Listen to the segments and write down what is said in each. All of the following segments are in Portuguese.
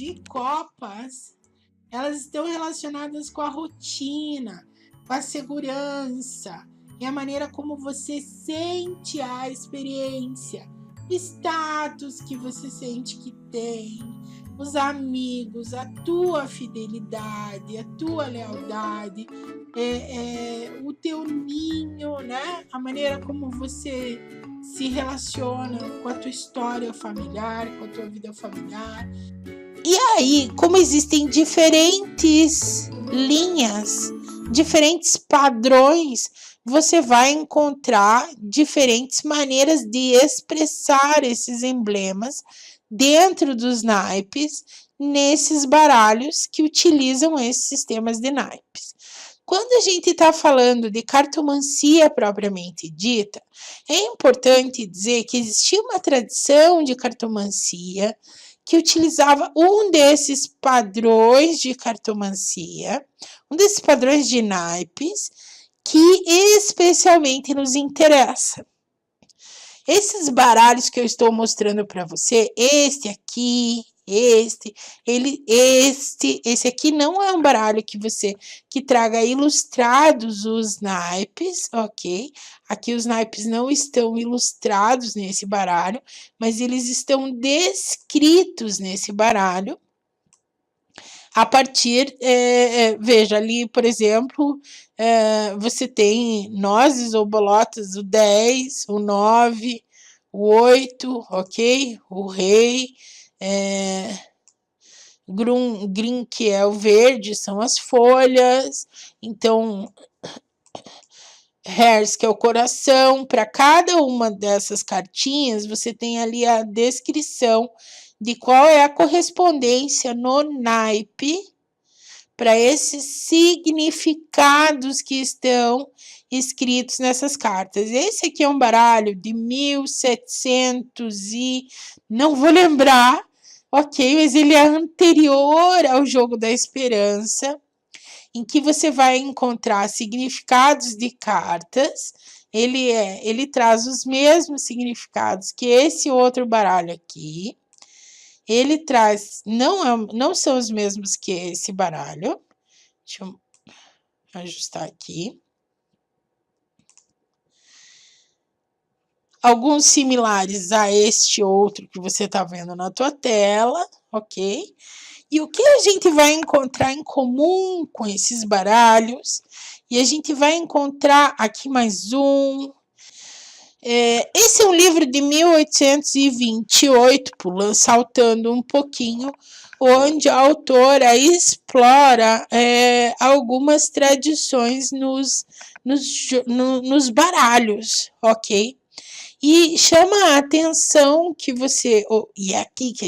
e copas, elas estão relacionadas com a rotina, com a segurança e a maneira como você sente a experiência, o status que você sente que tem, os amigos, a tua fidelidade, a tua lealdade, o teu ninho, né? A maneira como você se relaciona com a tua história familiar, com a tua vida familiar. E aí, como existem diferentes linhas, diferentes padrões, você vai encontrar diferentes maneiras de expressar esses emblemas dentro dos naipes, nesses baralhos que utilizam esses sistemas de naipes. Quando a gente está falando de cartomancia propriamente dita, é importante dizer que existia uma tradição de cartomancia que utilizava um desses padrões de cartomancia, um desses padrões de naipes, que especialmente nos interessa. Esses baralhos que eu estou mostrando para você, este aqui, esse aqui não é um baralho que traga ilustrados os naipes, ok? Aqui os naipes não estão ilustrados nesse baralho, mas eles estão descritos nesse baralho. A partir, veja ali, por exemplo, você tem nozes ou bolotas, o 10, o 9, o 8, ok? O rei, green, que é o verde, são as folhas, então, Hearts, que é o coração. Para cada uma dessas cartinhas, você tem ali a descrição de qual é a correspondência no naipe para esses significados que estão escritos nessas cartas. Esse aqui é um baralho de 1700 e não vou lembrar, ok, mas ele é anterior ao Jogo da Esperança, em que você vai encontrar significados de cartas. Ele traz os mesmos significados que esse outro baralho aqui. Ele traz, não são os mesmos que esse baralho. Deixa eu ajustar aqui. Alguns similares a este outro que você está vendo na tua tela, ok? E o que a gente vai encontrar em comum com esses baralhos? E a gente vai encontrar aqui mais um. Esse é um livro de 1828, saltando um pouquinho, onde a autora explora algumas tradições nos baralhos, ok? E chama a atenção que você... e é aqui que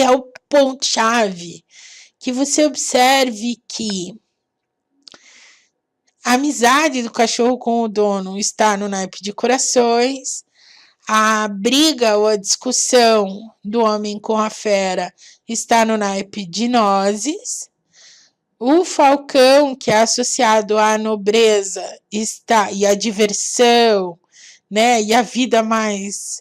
é o ponto-chave, que você observe que a amizade do cachorro com o dono está no naipe de corações, a briga ou a discussão do homem com a fera está no naipe de nozes, o falcão, que é associado à nobreza, e à diversão, né, e a vida mais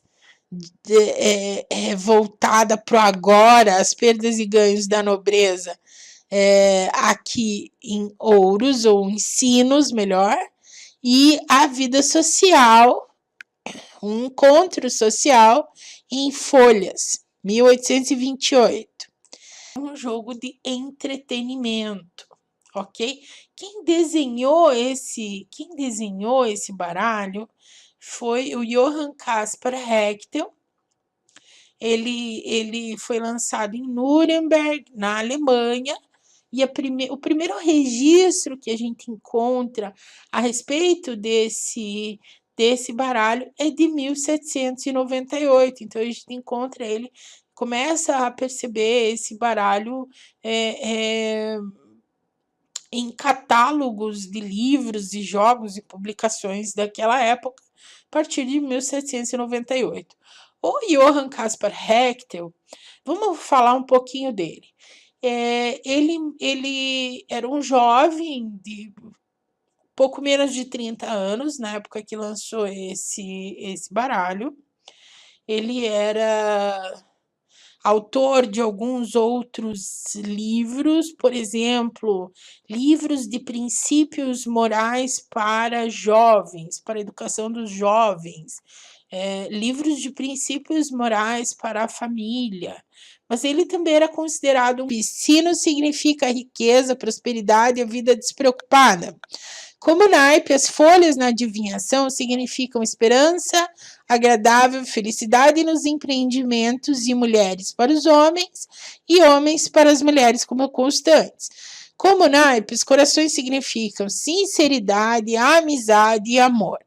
voltada para o agora, as perdas e ganhos da nobreza, aqui em ouros, ou em sinos, melhor, e a vida social, um encontro social em folhas, 1828. Um jogo de entretenimento, ok? Quem desenhou esse baralho foi o Johann Caspar Hechtel. Ele foi lançado em Nuremberg, na Alemanha, e o primeiro registro que a gente encontra a respeito desse baralho é de 1798. Então, a gente encontra ele, começa a perceber esse baralho em catálogos de livros e jogos e publicações daquela época, a partir de 1798. O Johann Caspar Hechtel, vamos falar um pouquinho dele. Ele era um jovem de pouco menos de 30 anos, na época que lançou esse baralho. Ele era autor de alguns outros livros, por exemplo, livros de princípios morais para jovens, para a educação dos jovens, livros de princípios morais para a família. Mas ele também era considerado sino significa riqueza, prosperidade e a vida despreocupada. Como naipe, as folhas na adivinhação significam esperança, agradável, felicidade nos empreendimentos e mulheres para os homens e homens para as mulheres como constantes. Como naipes, corações significam sinceridade, amizade e amor.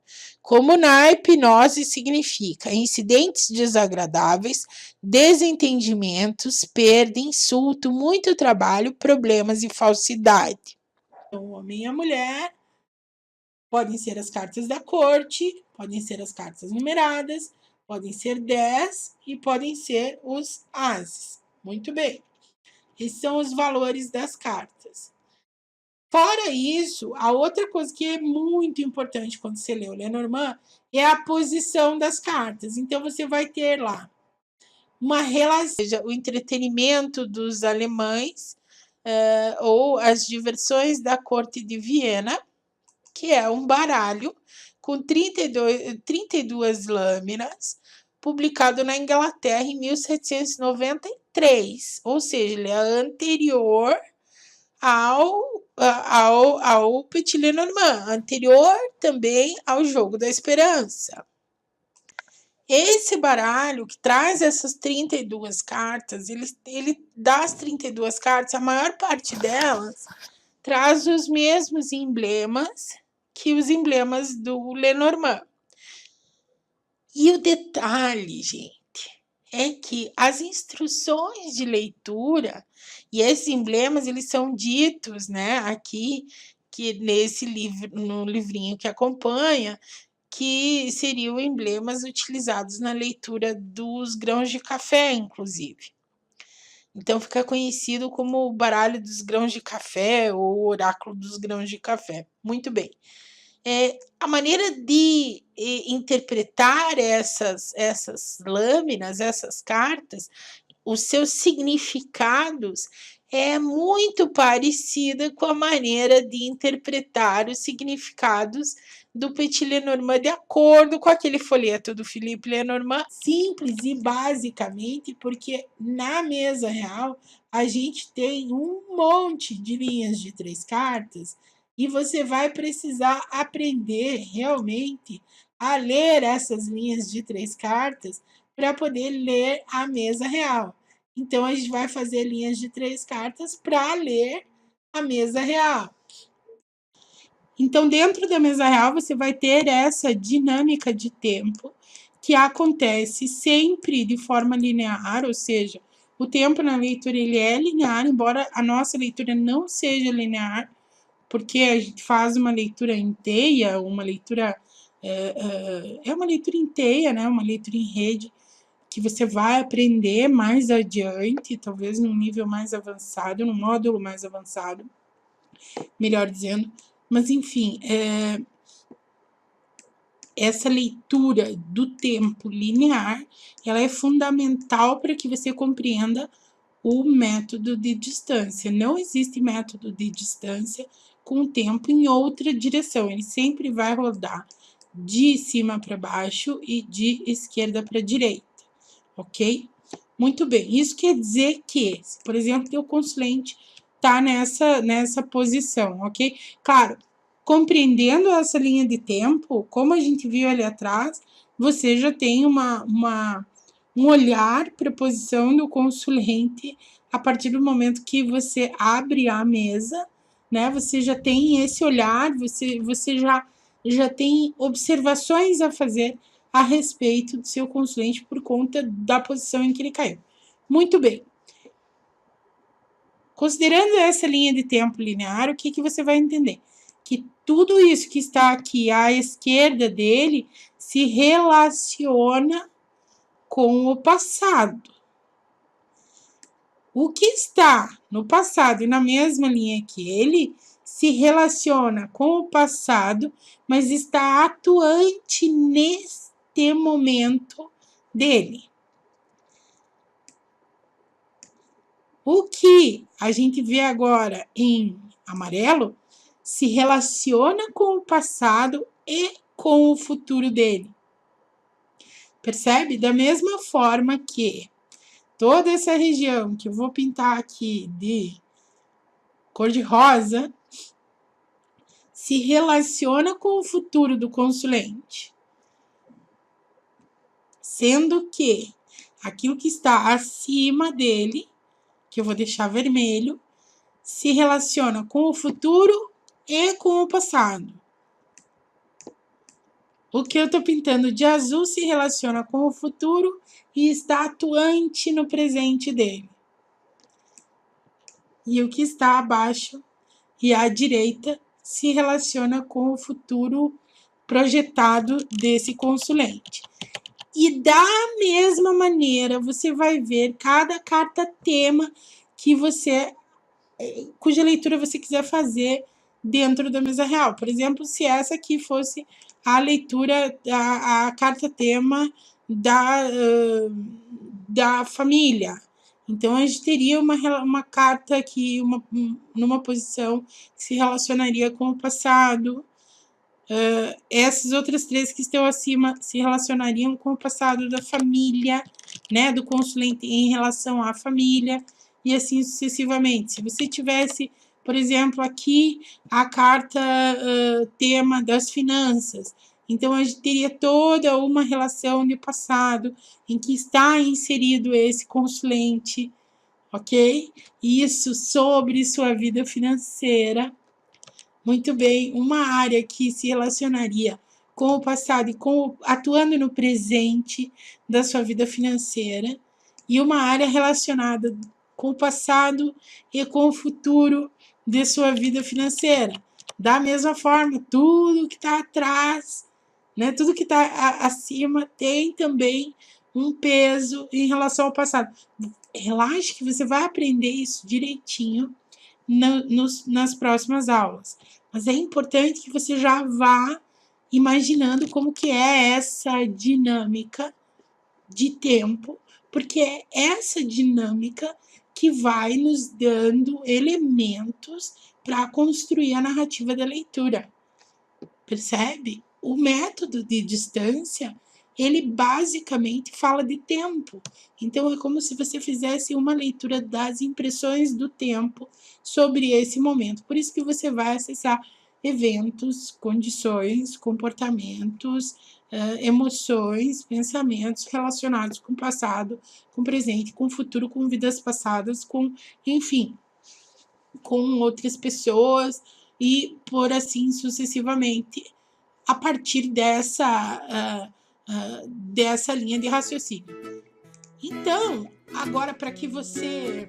Como naipe, hipnose significa incidentes desagradáveis, desentendimentos, perda, insulto, muito trabalho, problemas e falsidade. O homem e a mulher podem ser as cartas da corte, podem ser as cartas numeradas, podem ser 10 e podem ser os ases. Muito bem. Esses são os valores das cartas. Fora isso, a outra coisa que é muito importante quando você lê o Lenormand é a posição das cartas. Então, você vai ter lá uma relação, ou seja, o entretenimento dos alemães ou as diversões da corte de Viena, que é um baralho com 32 lâminas, publicado na Inglaterra em 1793, ou seja, ele é anterior ao Petit Lenormand, anterior também ao Jogo da Esperança. Esse baralho que traz essas 32 cartas, ele das 32 cartas, a maior parte delas traz os mesmos emblemas que os emblemas do Lenormand. E o detalhe, gente, é que as instruções de leitura e esses emblemas, eles são ditos, né, aqui, que nesse livro, no livrinho que acompanha, que seriam emblemas utilizados na leitura dos grãos de café, inclusive. Então fica conhecido como o baralho dos grãos de café ou o oráculo dos grãos de café. Muito bem. A maneira de interpretar essas lâminas, essas cartas, os seus significados é muito parecida com a maneira de interpretar os significados do Petit Lenormand, de acordo com aquele folheto do Philippe Lenormand, simples e basicamente porque na mesa real a gente tem um monte de linhas de 3 cartas e você vai precisar aprender realmente a ler essas linhas de 3 cartas para poder ler a mesa real. Então, a gente vai fazer linhas de 3 cartas para ler a mesa real. Então, dentro da mesa real, você vai ter essa dinâmica de tempo que acontece sempre de forma linear, ou seja, o tempo na leitura ele é linear, embora a nossa leitura não seja linear, porque a gente faz uma leitura em teia, uma leitura uma leitura em teia, né? Uma leitura em rede, que você vai aprender mais adiante, talvez num nível mais avançado, num módulo mais avançado, melhor dizendo. Mas, enfim, essa leitura do tempo linear, ela é fundamental para que você compreenda o método de distância. Não existe método de distância com o tempo em outra direção. Ele sempre vai rodar de cima para baixo e de esquerda para direita, ok? Muito bem. Isso quer dizer que, se, por exemplo, teu consulente está nessa posição, ok? Claro, compreendendo essa linha de tempo, como a gente viu ali atrás, você já tem um olhar para a posição do consulente a partir do momento que você abre a mesa, né? Você já tem esse olhar, você já tem observações a fazer a respeito do seu consulente por conta da posição em que ele caiu. Muito bem. Considerando essa linha de tempo linear, o que você vai entender? Que tudo isso que está aqui à esquerda dele se relaciona com o passado. O que está no passado e na mesma linha que ele se relaciona com o passado, mas está atuante neste momento dele. O que a gente vê agora em amarelo se relaciona com o passado e com o futuro dele. Percebe? Da mesma forma que toda essa região que eu vou pintar aqui de cor de rosa se relaciona com o futuro do consulente, sendo que aquilo que está acima dele, que eu vou deixar vermelho, se relaciona com o futuro e com o passado. O que eu estou pintando de azul se relaciona com o futuro e está atuante no presente dele. E o que está abaixo e à direita se relaciona com o futuro projetado desse consulente. E da mesma maneira, você vai ver cada carta tema que cuja leitura você quiser fazer dentro da mesa real. Por exemplo, se essa aqui fosse a leitura, a carta tema da família. Então, a gente teria uma carta aqui, numa posição que se relacionaria com o passado. Essas outras três que estão acima se relacionariam com o passado da família, né, do consulente em relação à família, e assim sucessivamente. Se você tivesse, por exemplo, aqui a carta tema das finanças, então a gente teria toda uma relação de passado em que está inserido esse consulente, ok? Isso sobre sua vida financeira. Muito bem, uma área que se relacionaria com o passado e atuando no presente da sua vida financeira, e uma área relacionada com o passado e com o futuro de sua vida financeira. Da mesma forma, tudo que está atrás, né, tudo que está acima tem também um peso em relação ao passado. Relaxe que você vai aprender isso direitinho nas próximas aulas. Mas é importante que você já vá imaginando como que é essa dinâmica de tempo, porque é essa dinâmica que vai nos dando elementos para construir a narrativa da leitura. Percebe? O método de distância, ele basicamente fala de tempo. Então, é como se você fizesse uma leitura das impressões do tempo sobre esse momento. Por isso que você vai acessar eventos, condições, comportamentos, emoções, pensamentos relacionados com o passado, com o presente, com o futuro, com vidas passadas, enfim, com outras pessoas e por assim sucessivamente, a partir dessa linha de raciocínio. Então, agora para que você